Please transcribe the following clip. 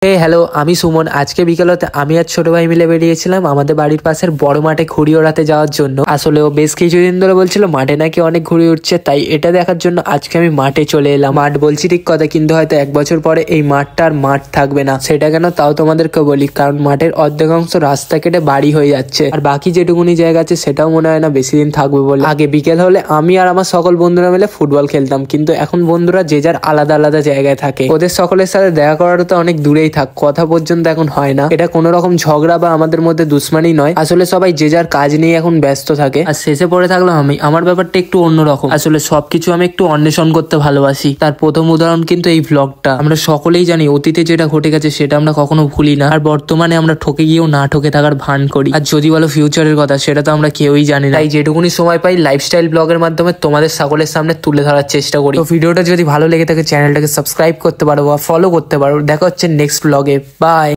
Hello, আমি সুমন। আজকে বিকেলতে আমি আর ছোট ভাই মিলে বেরিয়েছিলাম আমাদের বাড়ির পাশের বড় মাঠে ঘুড়ি ওড়াতে যাওয়ার জন্য। আসলে ও বেশ কিছুদিন ধরে বলছিল মাঠে নাকি অনেক ঘুড়ি উঠছে, তাই এটা দেখার জন্য আজকে আমি মাঠে চলে এলাম। মাঠ বলছি ঠিক কথা, কিন্তু হয়তো 1 বছর পরে এই মাঠটা আর মাঠ থাকবে না। সেটা কেন তাও তোমাদেরকে বলি, কারণ মাঠের অর্ধেকাংশ রাস্তা কেটে বাড়ি হয়ে যাচ্ছে, আর বাকি যেটুকুনি জায়গা আছে সেটাও মনে হয় না বেশি দিন থাকবে বলে। আগে বিকেল হলে আমি আর আমার সকল বন্ধুরা মিলে ফুটবল খেলতাম, কিন্তু এখন বন্ধুরা যে যার আলাদা আলাদা জায়গায় থাকে। ওদের সকলের সাথে দেখা করাটা তো অনেক দূরেই থাক, কথা পর্যন্ত এখন হয় না। এটা কোনো রকম ঝগড়া বা আমাদের মধ্যে দুশ্মনী নয়, আসলে সবাই যে যার কাজ নিয়ে এখন ব্যস্ত থাকে। আর শেষে পড়ে থাকলাম আমি। আমার ব্যাপারটা একটু অন্যরকম, আসলে সবকিছু আমি একটু অন্বেষণ করতে ভালোবাসি। তার প্রথম উদাহরণ কিন্তু এই ভ্লগটা। আমরা সকলেই জানি অতীতে যেটা ঘটে গেছে সেটা আমরা কখনো ভুলি না, আর বর্তমানে আমরা ঠকে গিয়েও না ঠকে থাকার ভান করি। আর যদি বলো ফিউচারের কথা, সেটা তো আমরা কেউই জানি না। তাই যেটুকুনি সময় পাই লাইফস্টাইল ব্লগের মাধ্যমে তোমাদের সকলের সামনে তুলে ধরার চেষ্টা করি। তো ভিডিওটা যদি ভালো লেগে থাকে চ্যানেলটাকে সাবস্ক্রাইব করতে পারো বা ফলো করতে পারো। দেখা হচ্ছে নেক্সট ব্লগে। বাই।